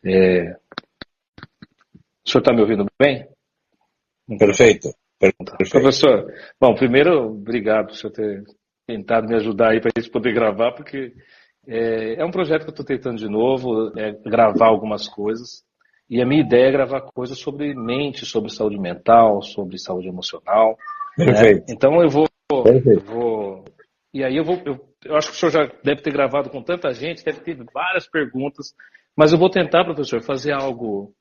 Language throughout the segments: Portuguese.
O senhor está me ouvindo bem? Perfeito. Professor, bom, primeiro, obrigado por o senhor ter tentado me ajudar aí para a gente poder gravar, porque é um projeto que eu estou tentando de novo, gravar algumas coisas. E a minha ideia é gravar coisas sobre mente, sobre saúde mental, sobre saúde emocional. Perfeito. Né? Então eu vou. Perfeito. E aí eu acho que o senhor já deve ter gravado com tanta gente, deve ter várias perguntas, mas eu vou tentar, professor, fazer algo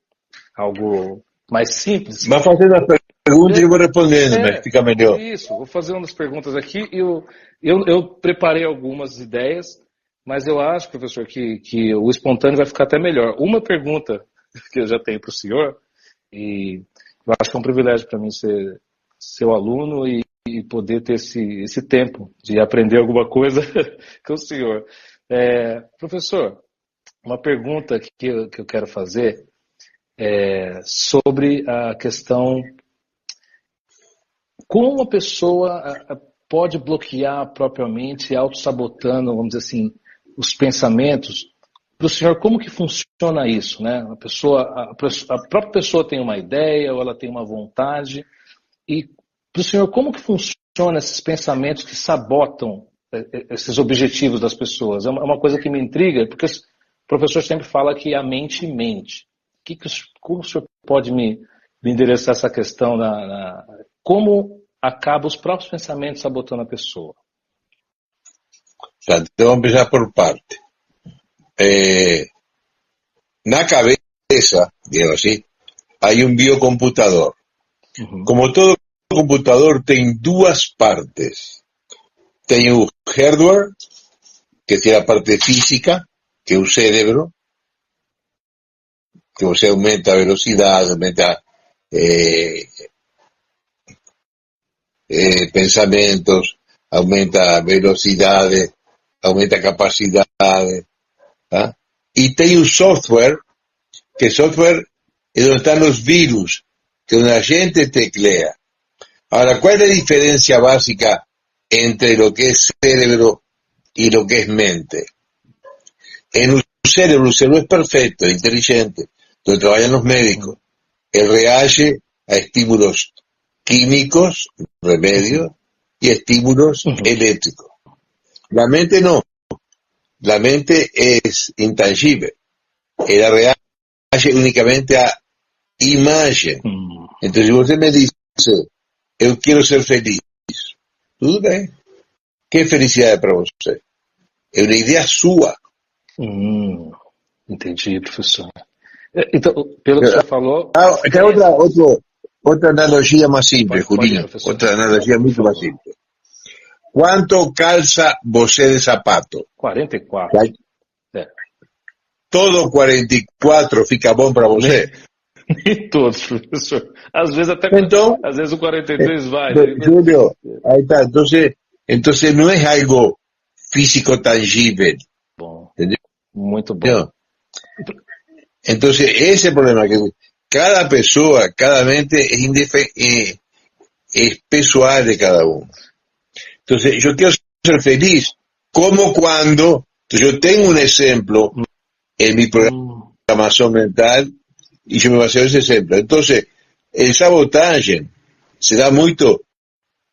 mais simples. Vai fazendo as perguntas e eu vou respondendo, mas fica melhor. Isso, vou fazer umas perguntas aqui. Eu preparei algumas ideias, mas eu acho, professor, que o espontâneo vai ficar até melhor. Uma pergunta que eu já tenho para o senhor, e eu acho que é um privilégio para mim ser seu aluno e poder ter esse tempo de aprender alguma coisa com o senhor. Professor, uma pergunta que eu quero fazer sobre a questão como uma pessoa pode bloquear propriamente, auto-sabotando, vamos dizer assim, os pensamentos. Para o senhor, como que funciona isso, né? A própria pessoa tem uma ideia ou ela tem uma vontade. E para o senhor, como que funciona esses pensamentos que sabotam esses objetivos das pessoas? É uma coisa que me intriga, porque o professor sempre fala que a mente mente. Como o senhor pode me endereçar essa questão como acabam os próprios pensamentos sabotando a pessoa? Então, vamos empezar por parte. Na cabeça, digamos así, hay un biocomputador. Como todo computador, tem duas partes. Tem o hardware, que é a parte física, que é o cérebro, que você aumenta a velocidade, aumenta pensamentos, aumenta a velocidade, aumenta a capacidade. ¿Ah? Y tem un software, que software es donde están los virus, que una gente teclea. Ahora, ¿cuál es la diferencia básica entre lo que es cerebro y lo que es mente? En un cerebro, el cerebro es perfecto, inteligente, donde trabajan los médicos. Él reage a estímulos químicos, remedios, y estímulos eléctricos. La mente no. La mente es intangible. Ella reage únicamente a imagen. Entonces, si usted me dice, yo quiero ser feliz, tudo bem. ¿Qué felicidad para usted? Es una idea sua. Entendi, professor. Então, pelo que o senhor falou... Tem outra analogia mais simples, Julinho. Outra analogia muito mais simples. Quanto calça você de sapato? 44. Todo 44 fica bom para você? Nem todos, professor. Às vezes até às vezes o 43 vai. Júlio, aí está. Então não é algo físico tangível. Bom. Entendeu? Muito bom. Então, esse é o problema. Que cada pessoa, cada mente é pessoal de cada um. Então, eu quero ser feliz. Como quando... eu tenho um exemplo em minha programação mental e eu me baseio nesse exemplo. Então, a sabotagem se dá muito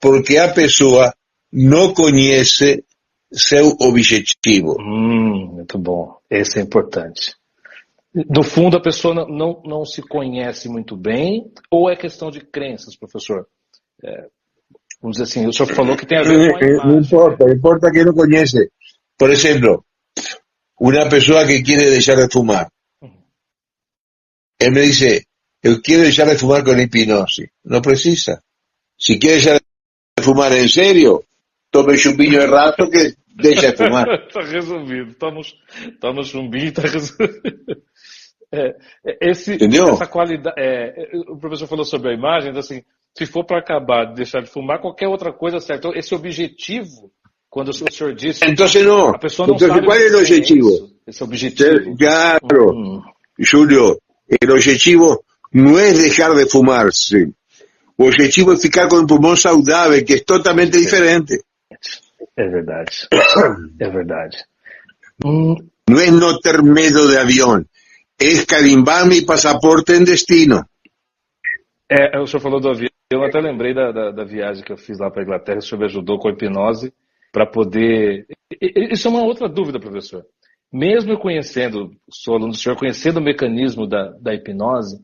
porque a pessoa não conhece seu objetivo. Muito bom. Esse é importante. No fundo, a pessoa não se conhece muito bem, ou é questão de crenças, professor? Vamos dizer assim, o senhor falou que tem a ver com a imagem. Não importa que não conhece. Por exemplo, uma pessoa que quer deixar de fumar. Ele me diz, eu quero deixar de fumar com hipnose. Não precisa. Se quer deixar de fumar em sério, tome chumbinho de rato que deixa de fumar. Está resolvido. Toma chumbinho e está resolvido. Entendeu? Essa qualidade. O professor falou sobre a imagem, então, assim, se for para acabar de deixar de fumar, qualquer outra coisa certa. Então, esse objetivo, quando o senhor disse. Então, não. A pessoa não então, sabe qual é o objetivo? Esse objetivo. Claro, Júlio, o objetivo não é deixar de fumar, sim. O objetivo é ficar com um pulmão saudável, que é totalmente diferente. É verdade. É verdade. Não é não ter medo de avião. es carimbar mi pasaporte en destino. O senhor falou do avião, eu até lembrei da viagem que eu fiz lá para a Inglaterra, o senhor me ajudou com a hipnose para poder... Isso é uma outra dúvida, professor. Mesmo eu conhecendo, sou aluno do senhor, conhecendo o mecanismo da hipnose,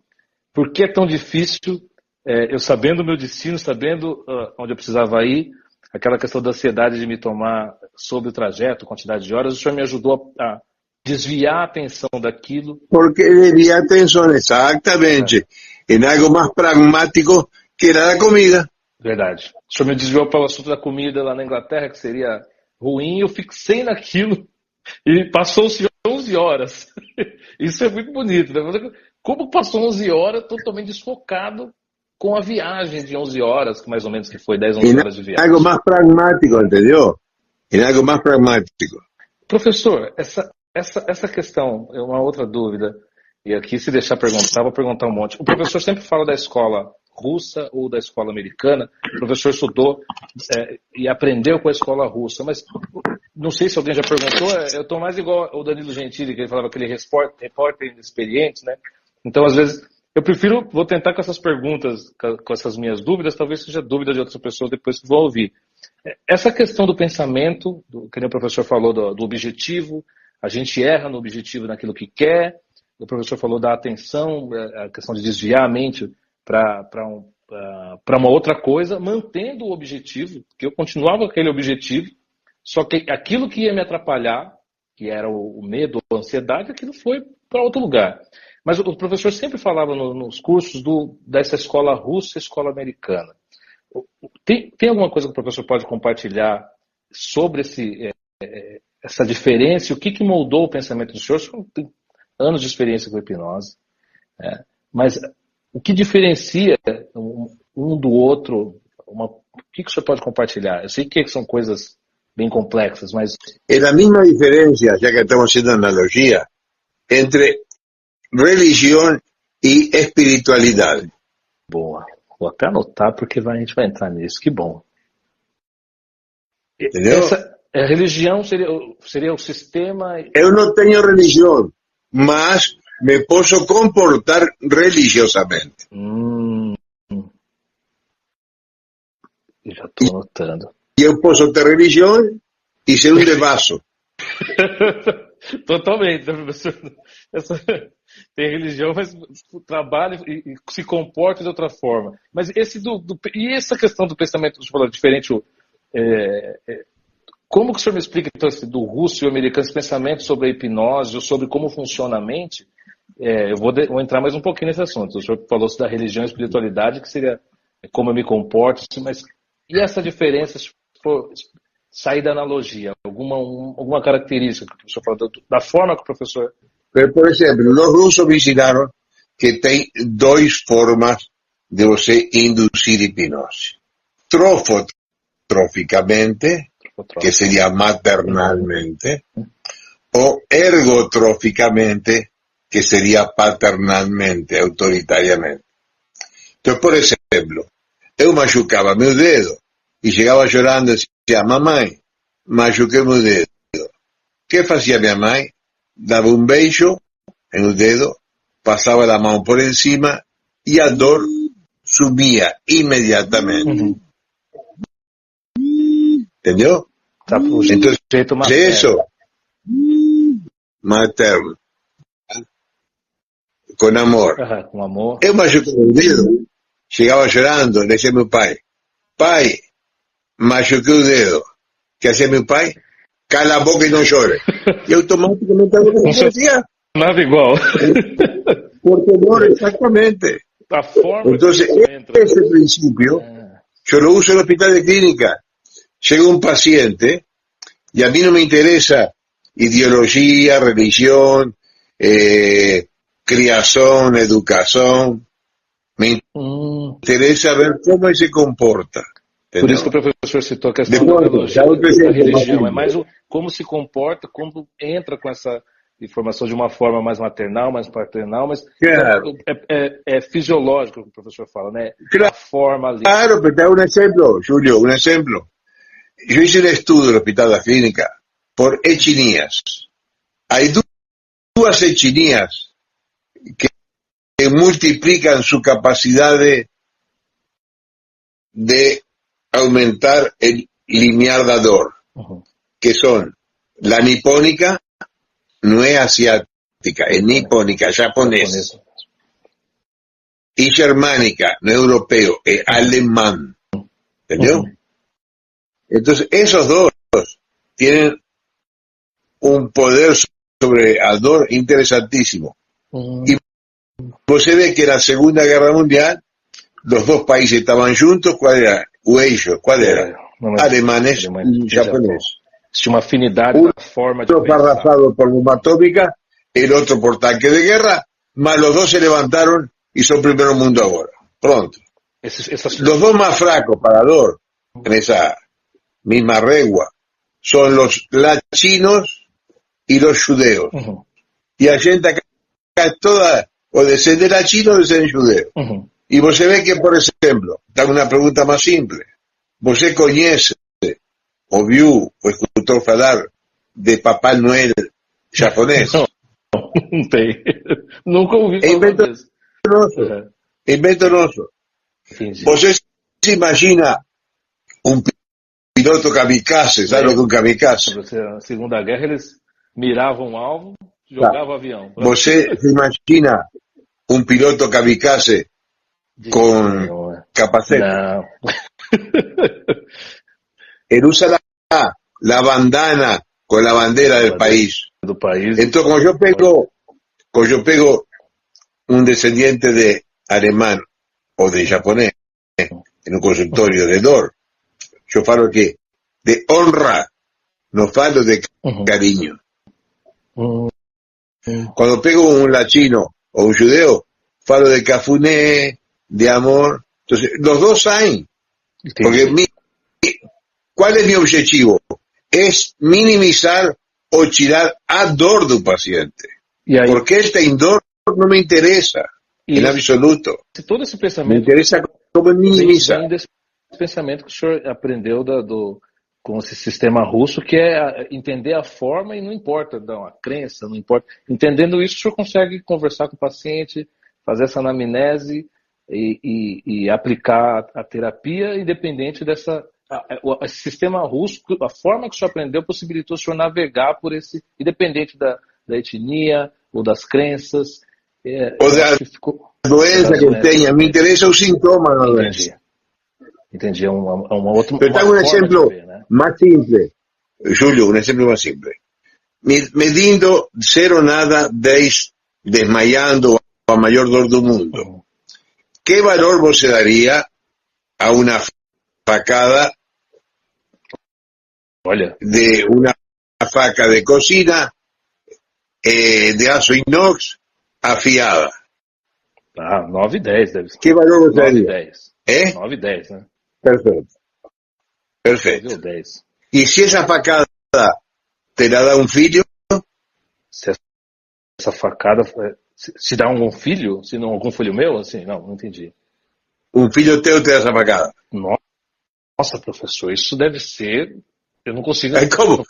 por que é tão difícil, eu sabendo o meu destino, sabendo onde eu precisava ir, aquela questão da ansiedade de me tomar sobre o trajeto, quantidade de horas, o senhor me ajudou a desviar a atenção daquilo. Porque desvía atención exactamente en algo más pragmático que era la comida. Verdade. O senhor me desviou para o assunto da comida lá na Inglaterra, que seria ruim, eu fixei naquilo e passou-se 11 horas. Isso é muito bonito, né? Como passou 11 horas totalmente desfocado com a viagem de 11 horas, mais ou menos que foi 10, 11 horas de viagem. Algo más pragmático, entendeu? En algo más pragmático. Professor, essa questão é uma outra dúvida. E aqui, se deixar perguntar, vou perguntar um monte. O professor sempre fala da escola russa ou da escola americana. O professor estudou e aprendeu com a escola russa, mas não sei se alguém já perguntou, eu estou mais igual o Danilo Gentili, que ele falava aquele repórter inexperiente, né? Então, às vezes, vou tentar com essas perguntas, com essas minhas dúvidas, talvez seja dúvida de outras pessoas depois que vão ouvir. Essa questão do pensamento, que o professor falou do objetivo, a gente erra no objetivo naquilo que quer, o professor falou da atenção, a questão de desviar a mente para uma outra coisa, mantendo o objetivo, porque eu continuava com aquele objetivo, só que aquilo que ia me atrapalhar, que era o medo, a ansiedade, aquilo foi para outro lugar. Mas o professor sempre falava nos cursos dessa escola russa e escola americana. Tem alguma coisa que o professor pode compartilhar sobre essa diferença? O que moldou o pensamento do senhor? O senhor tem anos de experiência com hipnose, mas o que diferencia um do outro? O que o senhor pode compartilhar? Eu sei que são coisas bem complexas, mas... É a mesma diferença, já que estamos fazendo analogia, entre religião e espiritualidade. Boa. Vou até anotar, porque a gente vai entrar nisso. Que bom. Entendeu? A religião seria o sistema... Eu não tenho religião, mas me posso comportar religiosamente. Já estou anotando. E eu posso ter religião e ser um devasso. Totalmente, né, professor? Tem religião, mas trabalha e se comporta de outra forma. Mas e essa questão do pensamento, você falou, diferente, como que o senhor me explica então, do russo e o americano, esse pensamento sobre a hipnose, ou sobre como funciona a mente? Eu vou entrar mais um pouquinho nesse assunto. O senhor falou da religião e espiritualidade, que seria como eu me comporto, mas e essa diferença, se for sair da analogia, alguma característica que o professor falou, da forma que o professor... Por exemplo, os russos me ensinaram que tem duas formas de você induzir hipnose. Trofotroficamente, que seria maternalmente, ou ergotroficamente, que seria paternalmente, autoritariamente. Então, por exemplo, eu machucava meu dedo e chegava chorando e dizia: mamãe, machuquei meu dedo. O que fazia minha mãe? Dava um beijo no dedo, passava a mão por cima e a dor sumia imediatamente. Entendeu? Tá, então, isso, materno, com amor. Com amor. Eu machuquei o dedo, chegava chorando, dizia meu pai: pai, machuquei o dedo. Que hacía meu pai? Cala a boca e não chore. E automaticamente acontecia. Nada igual. Porque não, exatamente. A forma então, esse princípio, eu lo uso no hospital de clínica. Chega um paciente, e a mim não me interessa ideologia, religião, criação, educação. Me interessa ver como ele se comporta. Por isso que o professor citou a questão da religião. É mais como se comporta, como entra com essa informação de uma forma mais maternal, mais paternal, mas claro. É fisiológico o que o professor fala, né? Claro, a forma ali. Claro, pero te hago un ejemplo, Julio, un ejemplo. Yo hice un estudio en el Hospital de la Clínica por etnias. Hay dos etnias que multiplican su capacidad de aumentar el limiar dador, que son la nipónica, no es asiática, es nipónica, japonés, y germánica, no es europeo, es alemán, ¿entendió? Entonces esos dos tienen un poder sobre Ador interesantísimo. Y vos se ve que en la Segunda Guerra Mundial los dos países estaban juntos. ¿Cuál era? O ellos, ¿cuál era? Alemanes y japoneses. Tinha uma afinidade na forma de Uno fue pensar. arrasado por bomba atómica, el otro por tanque de guerra, más los dos se levantaron y son primer mundo ahora. Pronto. Los dos más fracos para Ador, en esa misma regua, son los latinos y los judeos. Y a gente acá toda o descende latino o descende judeo. Y vos se ve que, por ejemplo, dame una pregunta más simple. Vos se conoce o viu o escutou falar de Papá Noel japonés. Não tem. Nunca ouvi falar disso. Invento nosso. Você se imagina um piloto kamikaze, sabe o que é um kamikaze? Na Segunda Guerra eles miravam um alvo, jogavam avião. Você se imagina um piloto kamikaze com capacete? Não. Él usa la bandana con la bandera del país. Entonces, cuando yo pego un descendiente de alemán o de japonés en un consultorio de Dor, yo falo que de honra, no falo de cariño. Cuando pego un latino o un judeo, falo de cafuné, de amor. Entonces, los dos hay. Porque ¿cuál es mi objetivo? Es minimizar o tirar a dor do paciente. Porque ele tem dor, não me interessa, em absoluto. Todo esse pensamento me interessa como minimizar. Vem desse pensamento que o senhor aprendeu com esse sistema russo, que é entender a forma e não importa a crença, não importa. Entendendo isso, o senhor consegue conversar com o paciente, fazer essa anamnese e aplicar a terapia independente dessa... O sistema russo, a forma que o senhor aprendeu possibilitou o senhor navegar por esse, independente da etnia ou das crenças. Ou da doença que tenha, me interessa o sintoma da doença. Entendi, é uma outra. Eu trago um exemplo mais simples, Júlio, um exemplo mais simples. Medindo 0 nada, 10 desmayando a maior dor do mundo. Que valor você daria a uma facada de una faca de cocina de aço inox afiada? 9 e 10 deve ser. Que valor você 9 e 10. 9 e 10, né? Perfeito. E se essa facada te la dá um filho? Se essa facada se dá algum filho? Se não algum filho meu? Assim, não entendi. Um filho teu te dá essa facada? Nossa, professor, isso deve ser... Eu não consigo... Como?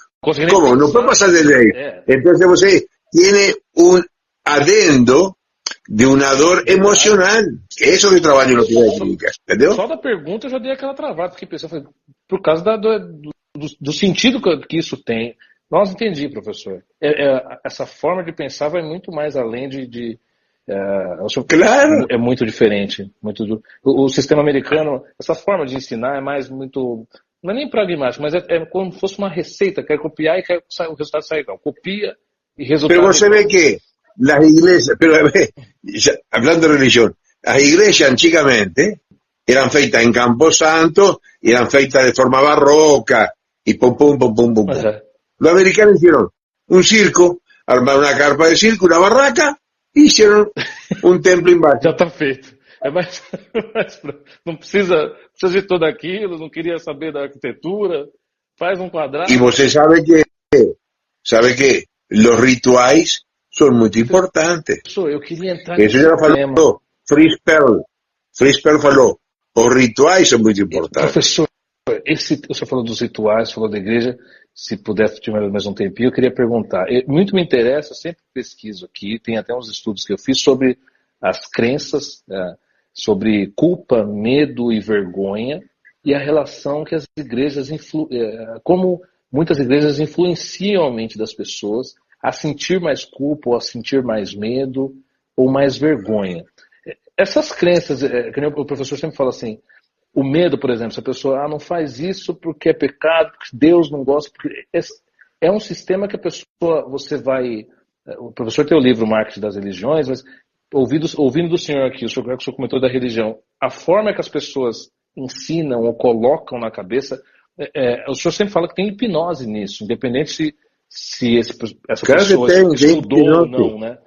Não pode passar de 10. Então você tem um adendo de uma dor emocional. Isso que eu trabalho no clínica, entendeu? Só da pergunta eu já dei aquela travada, porque pensei, por causa do sentido que isso tem. Nossa, entendi, professor. Essa forma de pensar vai muito mais além claro. É muito diferente. O sistema americano, essa forma de ensinar é mais muito... Não é nem pragmático, mas é como se fosse uma receita. Quer copiar e quer o resultado sair igual. Copia e resultado... Pero você vê que las iglesias, hablando de religión, las iglesias antigamente eran feitas en Camposanto y eran feitas de forma barroca y pum. Los americanos hicieron un circo, armaron una carpa de circo, una barraca, e hicieron um templo embaixo. Já está feito. Não precisa de tudo aquilo, não queria saber da arquitetura, faz um quadrado. E você sabe que los rituais são muito importantes. Eu queria entrar Isso já falou Fritz Perl. Fritz Perl falou, os rituais são muito importantes. Professor, o senhor falou dos rituais, falou da igreja, se pudesse tiver mais um tempinho, eu queria perguntar. Muito me interessa, eu sempre pesquiso aqui, tem até uns estudos que eu fiz sobre as crenças, sobre culpa, medo e vergonha, e a relação que as igrejas, como muitas igrejas influenciam a mente das pessoas a sentir mais culpa, ou a sentir mais medo, ou mais vergonha. Essas crenças, que nem o professor sempre fala assim, o medo, por exemplo, se a pessoa não faz isso porque é pecado, porque Deus não gosta, porque é um sistema que a pessoa, você vai... O professor tem o livro Marketing das Religiões, mas ouvindo do senhor aqui, o senhor comentou da religião, a forma que as pessoas ensinam ou colocam na cabeça, o senhor sempre fala que tem hipnose nisso, independente se essa pessoa estudou ou não, né?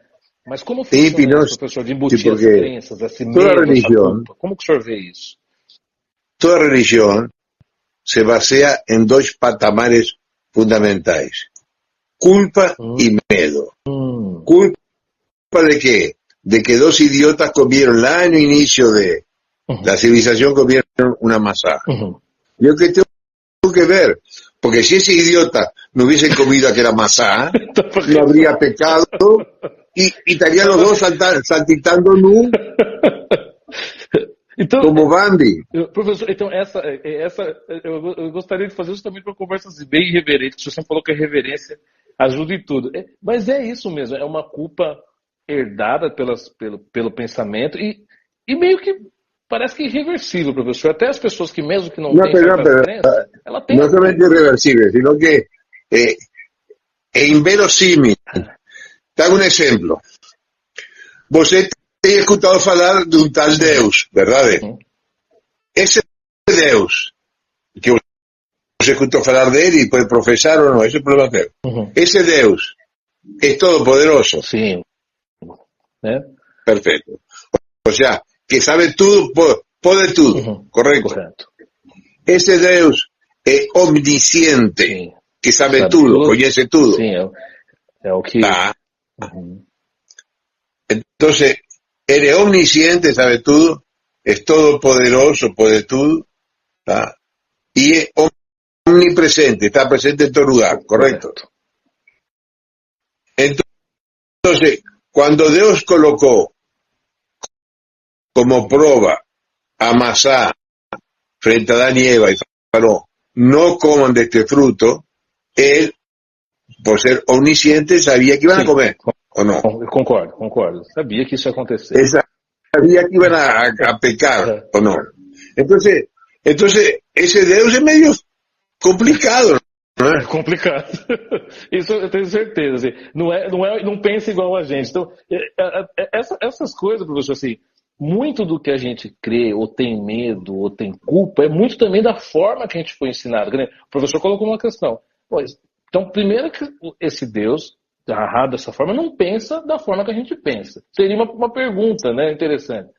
Mas como funciona isso, professor, de embutir as crenças, esse medo, essa culpa? Como que o senhor vê isso? Toda religión se basea en dos patamares fundamentales: culpa y miedo. ¿Culpa de qué? De que dos idiotas comieron el año inicio de la civilización, comieron una masa. Yo que tengo que ver, porque si ese idiota no hubiese comido aquella masa, no habría pecado y estarían los dos saltitando nu. Então, como Bambi. Professor, então eu gostaria de fazer justamente uma conversa bem irreverente, que o senhor sempre falou que a reverência ajuda em tudo. Mas é isso mesmo, é uma culpa herdada pelo pensamento e meio que parece que é irreversível, professor. Até as pessoas que mesmo que não têm certas crenças, ela tem... Não somente irreversível, sino que é inverosímil. Dá um exemplo. Você tem escutado falar de um tal Deus, verdade? Esse Deus, que você escutou falar dele e pode professar ou não, esse é o problema teu. Esse Deus é todo-poderoso. Sim. Perfeito. O sea, que sabe tudo, pode tudo, correto? Esse Deus é omnisciente, sim, que sabe tudo, conhece tudo. Sim, é o que... Tá. Entonces, ele é omnisciente, sabe tudo, é todo-poderoso, pode tudo, tá? E é omnipresente, está presente em todo lugar, correto? Entonces, cuando Dios colocó como prueba a Masá frente a Adán y Eva y falou, no coman de este fruto, él, por ser omnisciente, sabía que iban a comer, ¿o no? Concordo. Sabía que isso ia acontecer. Sabía que iban a pecar, ¿o no? Entonces, ese Deus é medio complicado, não é? É complicado. Isso eu tenho certeza. Assim, não pensa igual a gente. Então, essas coisas, professor, assim, muito do que a gente crê, ou tem medo, ou tem culpa, é muito também da forma que a gente foi ensinado. O professor colocou uma questão. Então, primeiro que esse Deus, agarrado dessa forma, não pensa da forma que a gente pensa. Seria uma pergunta, né, interessante.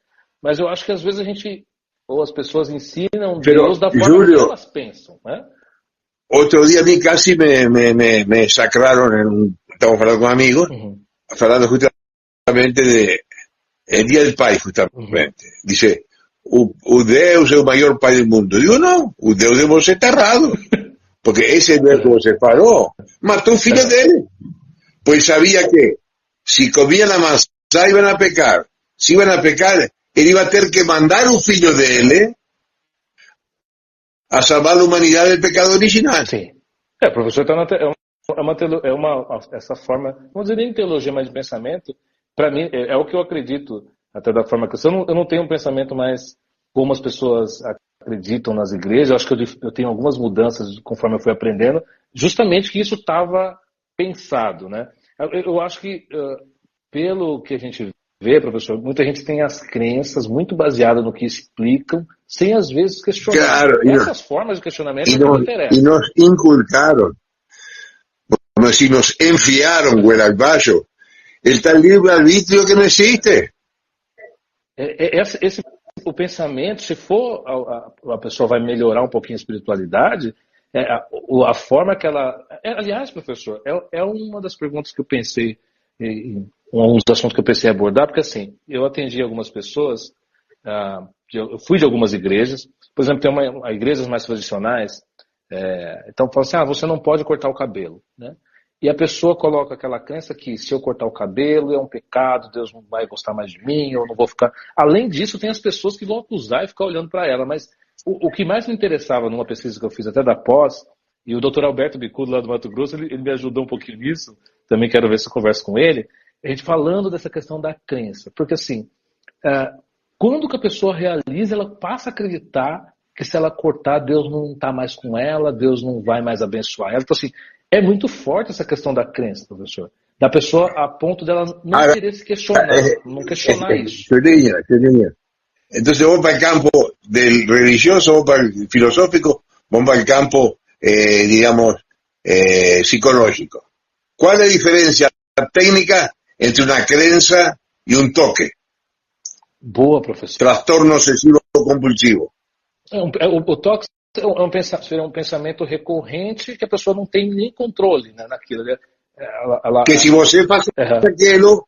Mas eu acho que às vezes a gente, ou as pessoas ensinam Deus da forma que elas pensam, né? Otro día a mí casi me sacraron, estamos hablando con amigos, hablando justamente de el Día del Pai, justamente. Dice, o Deus é o maior pai do mundo. Digo, não, o Deus de você está errado. Porque esse Deus que você falou, matou o filho dele. Pois sabia que se comiam a maçã iban a pecar. Se iban a pecar, ele ia ter que mandar o filho dele a salvar a humanidade do pecado original. Sim. Professor, essa forma, não dizer nem teologia, mas de pensamento, para mim, é o que eu acredito, até da forma que eu não tenho um pensamento mais como as pessoas acreditam nas igrejas. Eu acho que eu tenho algumas mudanças conforme eu fui aprendendo, justamente que isso estava pensado, né? Eu acho que, pelo que a gente vê, professor, muita gente tem as crenças muito baseadas no que explicam, sem às vezes questionar. Claro, essas formas de questionamento não interessam. E nos inculcaram, como se nos enfiaram goela abaixo, el tal livre-arbítrio que não existe. O pensamento, se for a pessoa vai melhorar um pouquinho a espiritualidade, a forma que ela... aliás, professor, é uma das perguntas que eu pensei, um dos assuntos que eu pensei em abordar, porque assim, eu atendi algumas pessoas, eu fui de algumas igrejas, por exemplo, tem igrejas mais tradicionais, Então fala assim, você não pode cortar o cabelo, né? E a pessoa coloca aquela crença que se eu cortar o cabelo é um pecado, Deus não vai gostar mais de mim, eu não vou ficar... Além disso, tem as pessoas que vão acusar e ficar olhando para ela, mas o que mais me interessava numa pesquisa que eu fiz até da pós, e o Dr. Alberto Bicudo lá do Mato Grosso, ele me ajudou um pouquinho nisso, também quero ver se eu converso com ele, a gente falando dessa questão da crença, porque assim, quando que a pessoa realiza, ela passa a acreditar que se ela cortar, Deus não está mais com ela, Deus não vai mais abençoar ela. Então, assim, é muito forte essa questão da crença, professor. Da pessoa a ponto dela não querer se questionar, não questionar isso. Chorinha. Entonces vos para el campo del religioso, vos para el filosófico, vos para el campo, digamos, psicológico. ¿Cuál es la diferencia técnica entre una creencia y un toque? Boa, professor. Trastorno obsessivo compulsivo. O toque é um pensamento recorrente que a pessoa não tem nem controle, né, naquilo. Que se você faz aquilo,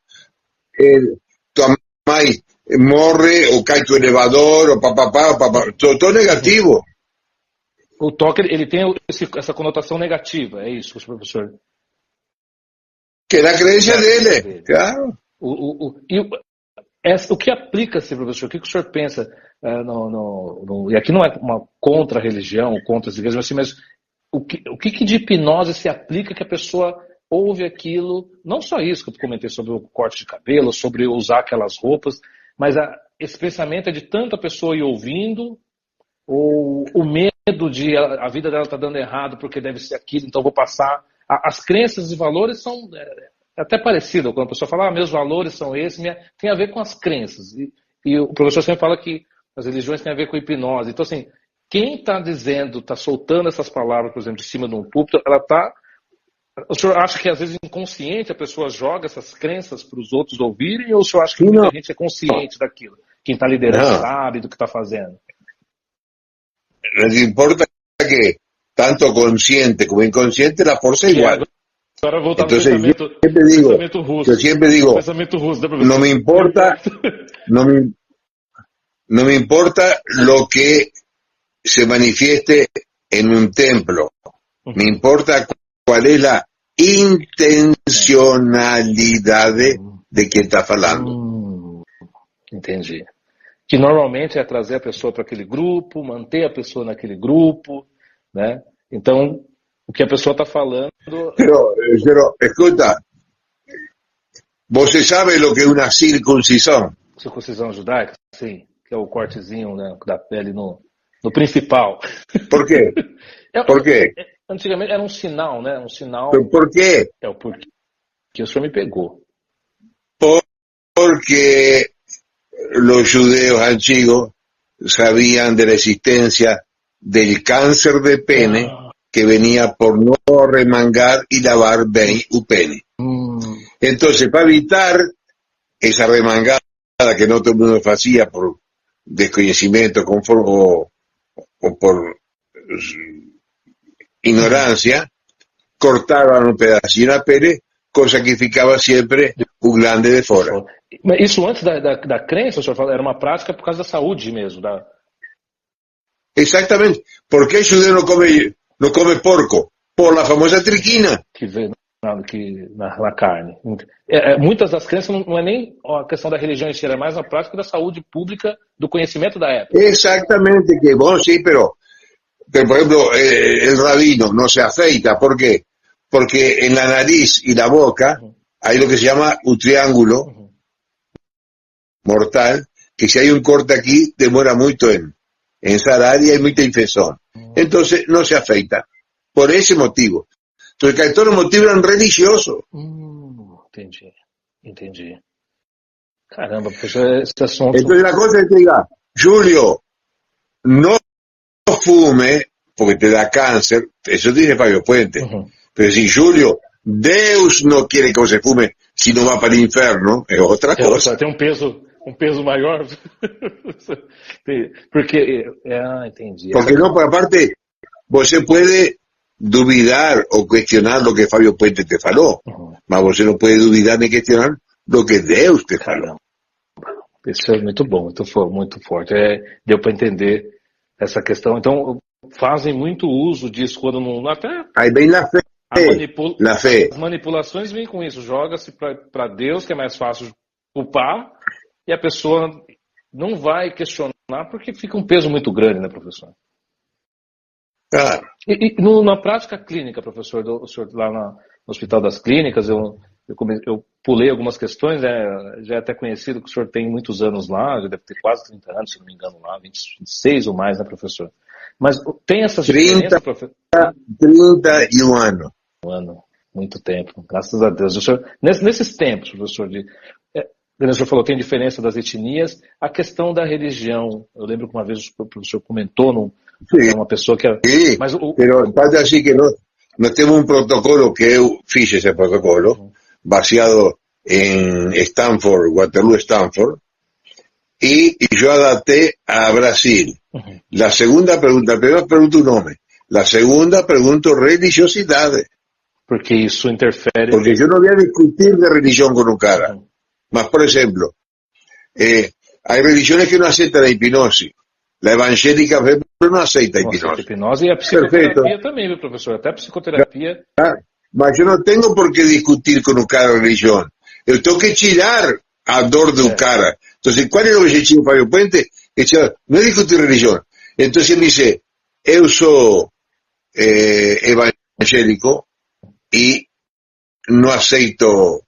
tua mãe morre, ou cai do elevador, ou papapá, todo negativo. O toque, ele tem essa conotação negativa, é isso, professor? Que é a crença dele, claro. O que aplica-se, professor? O que o senhor pensa? E aqui não é uma contra-religião, contra as igrejas, mas o que de hipnose se aplica que a pessoa ouve aquilo? Não só isso que eu comentei sobre o corte de cabelo, sobre usar aquelas roupas, mas esse pensamento é de tanta pessoa ir ouvindo, ou o medo de a vida dela tá dando errado porque deve ser aquilo, então vou passar. As crenças e valores são até parecidas. Quando a pessoa fala, meus valores são esses, tem a ver com as crenças. E o professor sempre fala que as religiões têm a ver com hipnose. Então, assim, quem está dizendo, está soltando essas palavras, por exemplo, de cima de um púlpito, ela está... O senhor acha que, às vezes, inconsciente, a pessoa joga essas crenças para os outros ouvirem, ou o senhor acha que muita gente é consciente daquilo? Quem está liderando sabe do que está fazendo? Nos importa que, tanto consciente como inconsciente, la fuerza es igual. Agora voltar Entonces, no pensamento russo. Yo siempre digo, pensamento russo, no me importa, no me importa lo que se manifieste en un templo. Me importa cuál es la intencionalidad de quien está falando. Entendi. Que normalmente é trazer a pessoa para aquele grupo, manter a pessoa naquele grupo, né? Então, o que a pessoa está falando... Pero, escuta, você sabe lo que é uma circuncisão? Circuncisão judaica? Sim, que é o cortezinho, né, da pele no principal. Por quê? Por quê? Antigamente era um sinal, né? Um sinal... Por quê? É o porquê. Que o senhor me pegou. Porque los judeos antiguos sabían de la existencia del cáncer de pene que venía por no remangar y lavar bien el pene. Entonces, para evitar esa remangada que no todo el mundo hacía por desconocimiento o por ignorancia, cortaban un pedacito de pene, cosa que ficava sempre o glande de fora. Isso antes da crença, o senhor fala, era uma prática por causa da saúde mesmo. Exatamente. ¿Por qué el judeo no come porco? Por la famosa triquina. Que vê na carne. Muitas das crenças não é nem a questão da religião em si, é mais a prática da saúde pública, do conhecimento da época. Exactamente, que bueno, sí, pero por ejemplo, el rabino no se afeita. ¿Por qué? Porque en la nariz y la boca hay lo que se llama un triángulo mortal, que si hay un corte aquí, demora mucho en sarar y hay mucha infección. Entonces no se afeita. Por ese motivo. Entonces, todos los motivos eran religiosos. Entendi. Caramba, professor, esse assunto... Entonces la cosa es que diga, Julio, no fume, porque te da cáncer, eso dice Fabio Puente. Pero si Julio, Deus no quiere que você fume, si no va para el inferno, es otra cosa. Tem um peso maior. Porque, entendi. Porque no, por aparte, você puede duvidar o cuestionar lo que Fabio Puente te falou, mas você não pode duvidar nem questionar lo que Deus te falou. Isso é muito bom, muito forte. Deu para entender essa questão. Então, fazem muito uso disso quando não. Até Aí vem a fé. A fé. As manipulações vêm com isso. Joga-se para Deus, que é mais fácil de culpar, e a pessoa não vai questionar porque fica um peso muito grande, né, professor? Claro. Na prática clínica, professor, o senhor lá no Hospital das Clínicas, eu pulei algumas questões, já é até conhecido que o senhor tem muitos anos lá, já deve ter quase 30 anos, se não me engano lá, 26 ou mais, né, professor? Mas tem essas diferenças, professor? 31 anos. Um ano, muito tempo, graças a Deus. O senhor, nesses tempos, professor, o senhor falou, tem diferença das etnias, a questão da religião. Eu lembro que uma vez o professor comentou, uma pessoa que era... Sí, mas pero tanto así que nós temos um protocolo que eu fiz esse protocolo, baseado em Stanford, Waterloo Stanford, y yo adapté a Brasil. La segunda pregunta, primero pregunto o nome, la segunda pregunto religiosidade. Porque isso interfere... Porque yo no voy a discutir de religión con un cara. Mas, por ejemplo, hay religiones que no aceptan la hipnosis. La evangélica, por ejemplo, no aceita hipnose. E a psicoterapia também, viu, professor? Até a psicoterapia... Mas eu não tenho por que discutir com o cara religião. Eu tenho que tirar a dor do cara. Então, qual é o objetivo, Fábio Puente? Não é discutir religião. Então, ele me diz, eu sou evangélico e não aceito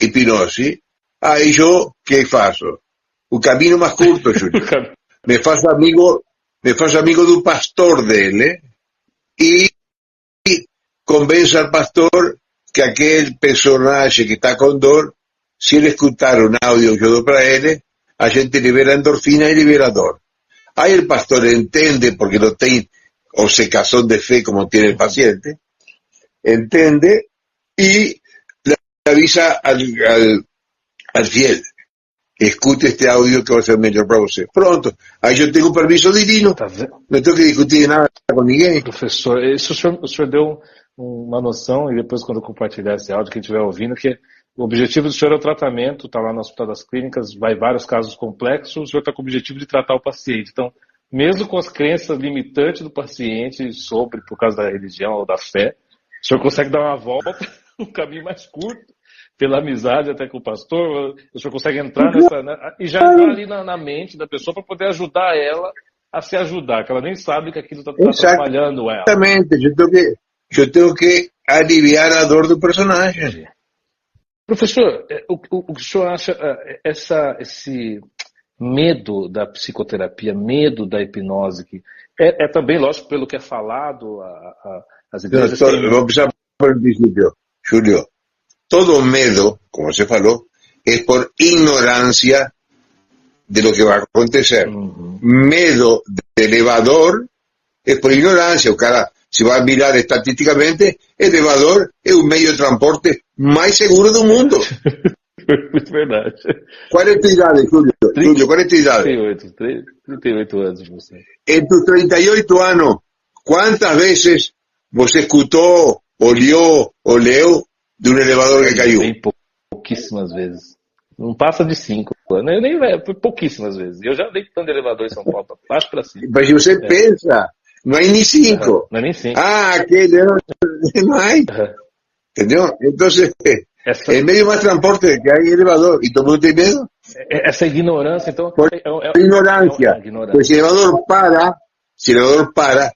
hipnose. Aí eu, que faço? O caminho mais curto, Júlio. Me faço amigo do pastor dele e convenço al pastor que aquele personagem que está com dor, se ele escutar um áudio que eu dou para ele, a gente libera endorfina e libera dor. Aí o pastor entende, porque não tem obcecação de fé como tem o paciente, entende e le avisa al fiel. Escute este audio que vai ser melhor para você. Pronto, aí eu tenho permisso divino, não tenho que discutir nada com ninguém. Professor, isso o senhor deu uma noção, e depois quando eu compartilhar esse áudio, quem estiver ouvindo, que o objetivo do senhor é o tratamento, está lá no Hospital das Clínicas, vai vários casos complexos, o senhor está com o objetivo de tratar o paciente. Então, mesmo com as crenças limitantes do paciente por causa da religião ou da fé, o senhor consegue dar uma volta, um caminho mais curto, pela amizade até com o pastor, o senhor consegue entrar e já entrar ali na mente da pessoa para poder ajudar ela a se ajudar, que ela nem sabe que aquilo está atrapalhando ela. Exatamente, eu tenho que aliviar a dor do personagem. Professor, o que o senhor acha, esse medo da psicoterapia, medo da hipnose, que é também, lógico, pelo que é falado, as igrejas... Vamos começar por princípio, Júlio. Todo medo, como você falou, é por ignorância de lo que vai acontecer. Medo de elevador é por ignorância. O cara, se vai mirar estatisticamente, elevador é o meio de transporte mais seguro do mundo. Muito verdade. Qual é a tua idade, Júlio? Júlio, qual é a tua idade? 38 anos, você. Em tus 38 anos, quantas vezes você escutou, olhou ou leu de um elevador que caiu? Bem pouquíssimas vezes. Não passa de 5. Foi pouquíssimas vezes. Eu já dei tanto de elevador em São Paulo, baixo para cima. Mas você pensa, não é nem 5. Não é nem 5. Aquele não é. Entendeu? Então, é meio mais transporte que há em elevador. E todo mundo tem medo? Essa ignorância, então... Por ignorância. Porque se o elevador para,